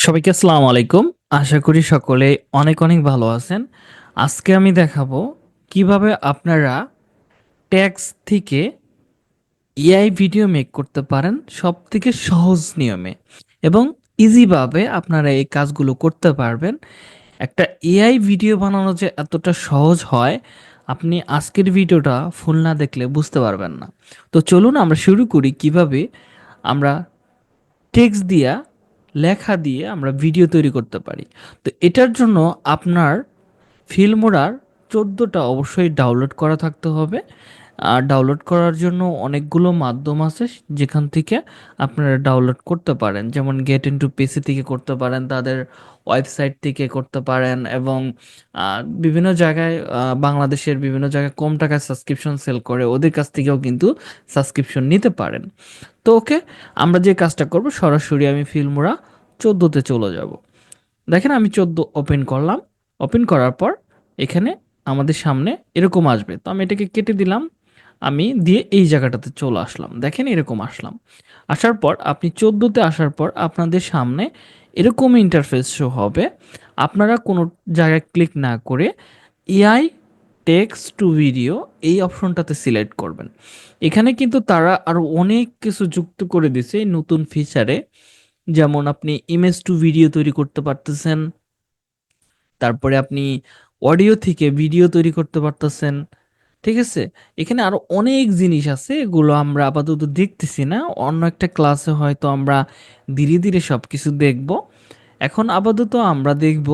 সবাইকে আসসালামু আলাইকুম। আশা করি সকলে অনেক অনেক ভালো আছেন। আজকে আমি দেখাবো কিভাবে আপনারা টেক্সট থেকে এআই ভিডিও মেক করতে পারেন সবথেকে সহজ নিয়মে এবং ইজিভাবে আপনারা এই কাজগুলো করতে পারবেন। একটা এআই ভিডিও বানানো যে এতটা সহজ হয়, আপনি আজকের ভিডিওটা ফুল না দেখলে বুঝতে পারবেন না। তো চলুন আমরা শুরু করি কিভাবে আমরা টেক্সট দিয়া লেখা দিয়ে আমরা ভিডিও তৈরি করতে পারি। তো এটার জন্য আপনার ফিল্মোরার 14টা অবশ্যই ডাউনলোড করা থাকতে হবে। আর ডাউনলোড করার জন্য অনেকগুলো মাধ্যম আছে যেখান থেকে আপনারা ডাউনলোড করতে পারেন, যেমন গেট ইনটু পিসি থেকে করতে পারেন, তাদের ওয়েবসাইট থেকে করতে পারেন এবং বিভিন্ন জায়গায় বাংলাদেশের বিভিন্ন জায়গায় কম টাকায় সাবস্ক্রিপশন সেল করে ওদের কাছ থেকেও কিন্তু সাবস্ক্রিপশন নিতে পারেন। তো ওকে, আমরা যে কাজটা করব সরাসরি আমি ফিল্মোরা 14তে চলে যাব। দেখেন আমি 14 ওপেন করলাম। ওপেন করার পর এখানে আমাদের সামনে এরকম আসবে, তো আমি এটাকে কেটে দিলাম। আমি দিয়ে এই জায়গাটাতে চলে আসলাম, দেখেন এরকম আসলাম। আসার পর আপনি 14তে আসার পর আপনাদের সামনে এরকম ইন্টারফেস শো হবে। আপনারা কোনো জায়গায় ক্লিক না করে এআই টেক্সট টু ভিডিও এই অপশনটাতে সিলেক্ট করবেন। এখানে কিন্তু তারা আরো অনেক কিছু যুক্ত করে দিছে এই নতুন ফিচারে, যেমন আপনি ইমেজ টু ভিডিও তৈরি করতে পারতেছেন, তারপরে আপনি অডিও থেকে ভিডিও তৈরি করতে পারতেছেন। ঠিক আছে? এখানে আরো অনেক জিনিস আছে, এগুলো আমরা আপাতত দেখতেছি না। অন্য একটা ক্লাসে হয়তো আমরা ধীরে ধীরে সবকিছু দেখব। এখন আপাতত আমরা দেখব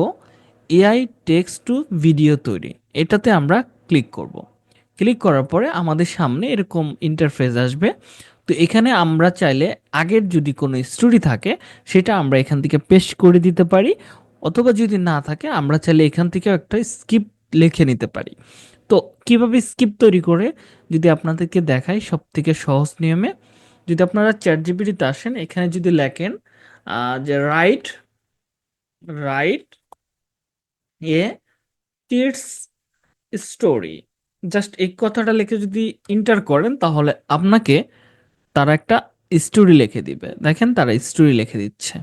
এআই টেক্সট টু ভিডিও তৈরি। এটাতে আমরা ক্লিক করব। ক্লিক করার পরে আমাদের সামনে এরকম ইন্টারফেস আসবে। তো এখানে আমরা চাইলে আগের যদি কোনো স্টোরি থাকে সেটা আমরা এখান থেকে পেস্ট করে দিতে পারি, অথবা যদি না থাকে আমরা চাইলে এখান থেকে একটা স্কিপ লিখে নিতে পারি। তো কিভাবে স্কিপ তৈরি করে যদি আপনাদেরকে দেখাই সব থেকে সহজ নিয়মে, যদি আপনারা চ্যাট জিপিটিতে আসেন, এখানে যদি লেখেন যে write write a kids story, just এই কথাটা লিখে যদি ইন্টার করেন তাহলে আপনাকে তারা একটা স্টোরি লিখে দিবে। দেখেন তারা স্টোরি লিখে দিচ্ছে।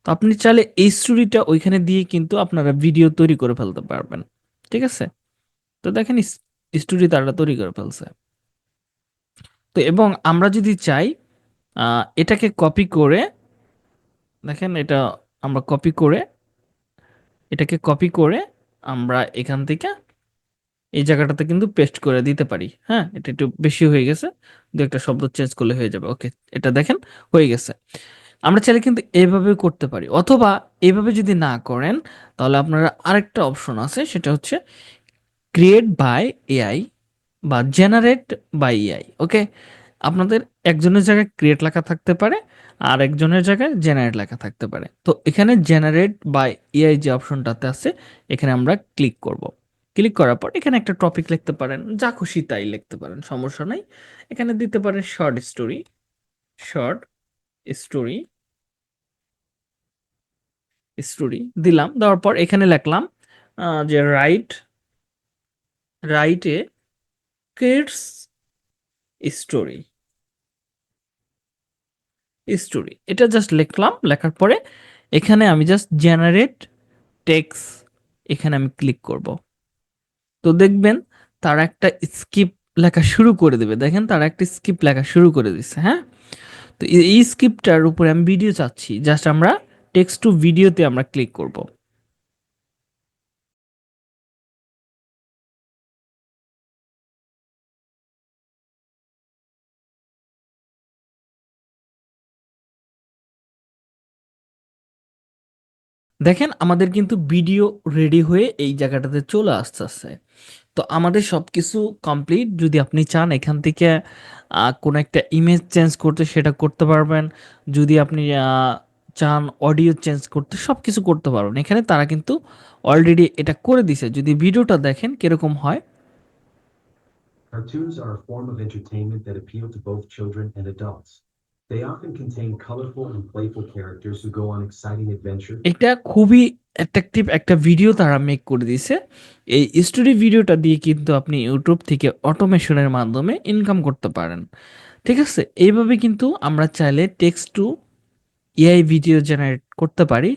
তো আপনি চাইলে এই স্টোরিটা ওইখানে দিয়ে কিন্তু আপনারা ভিডিও তৈরি করে ফেলতে পারবেন। ঠিক আছে? তো দেখেন স্টোরি তারা তৈরি করে ফেলছে। তো এবং আমরা যদি চাই এটাকে কপি করে, দেখেন এটা আমরা কপি করে, এটাকে কপি করে আমরা এখান থেকে এই জায়গাটাতে কিন্তু পেস্ট করে দিতে পারি। হ্যাঁ, এটা একটু বেশি হয়ে গেছে, দু একটা শব্দ চেঞ্জ করলে হয়ে যাবে। ওকে, এটা দেখেন হয়ে গেছে। আমরা চাইলে কিন্তু এইভাবে করতে পারি, অথবা এইভাবে যদি না করেন তাহলে আপনারা আরেকটা অপশন আছে, সেটা হচ্ছে ক্রিয়েট বাই এআই বা জেনারেট বাই এআই। ওকে, আপনাদের একজনের জায়গায় ক্রিয়েট লেখা থাকতে পারে আর একজনের জায়গায় জেনারেট লেখা থাকতে পারে। তো এখানে জেনারেট বাই এআই যে অপশনটাতে আছে এখানে আমরা ক্লিক করব। ক্লিক করার পর এখানে একটা টপিক লিখতে পারেন, যা খুশি তাই লিখতে পারেন, সমস্যা নাই। এখানে দিতে পারেন short story, short story, story দিলাম। দেওয়ার পর এখানে লিখলাম যে write a kids story, story এটা জাস্ট লিখলাম। লেখার পরে এখানে আমি জাস্ট জেনারেট টেক্সট, এখানে আমি ক্লিক করব। তো দেখবেন তারা একটা স্কিপ লেখা শুরু করে দেবে। দেখেন তারা একটা স্কিপ লেখা শুরু করে দিচ্ছে। হ্যাঁ, তো এই স্কিপটার উপরে আমি ভিডিও চাচ্ছি, জাস্ট আমরা টেক্সট টু ভিডিওতে আমরা ক্লিক করব। দেখেন আমাদের কিন্তু ভিডিও রেডি হয়ে এই জায়গাটাতে চলে আসতেছে। তো আমাদের সবকিছু কমপ্লিট। যদি আপনি চান এখান থেকে কোনো একটা ইমেজ চেঞ্জ করতে সেটা করতে পারবেন। যদি আপনি চান অডিও চেঞ্জ করতে সবকিছু করতে পারবেন। এখানে তারা কিন্তু অলরেডি এটা করে দিছে। যদি ভিডিওটা দেখেন কিরকম হয়। Cartoons are a form of entertainment that appeal to both children and adults. They often contain colorful and playful characters who go on exciting adventures. এটা খুবই অ্যাট্রাকটিভ একটা ভিডিও তারা মেক করে দিছে। এই স্টোরি ভিডিওটা দিয়ে কিন্তু আপনি ইউটিউব থেকে অটোমেশনের মাধ্যমে ইনকাম করতে পারেন। ঠিক আছে? এইভাবে কিন্তু আমরা চাইলে text to AI video generate করতে পারি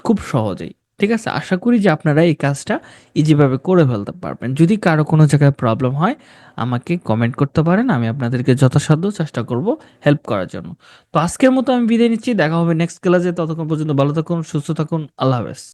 খুব সহজেই। ঠিক আছে? আশা করি যে আপনারা এই কাজটা ইজিভাবে করে ফেলতে পারবেন। যদি কারো কোনো জায়গায় প্রবলেম হয় আমাকে কমেন্ট করতে পারেন। আমি আপনাদেরকে যথাসাধ্য চেষ্টা করব হেল্প করার জন্য। তো আজকের মতো আমি বিদায় নিচ্ছি। দেখা হবে নেক্সট ক্লাসে। ততক্ষণ পর্যন্ত ভালো থাকুন, সুস্থ থাকুন। আল্লাহ হাফেজ।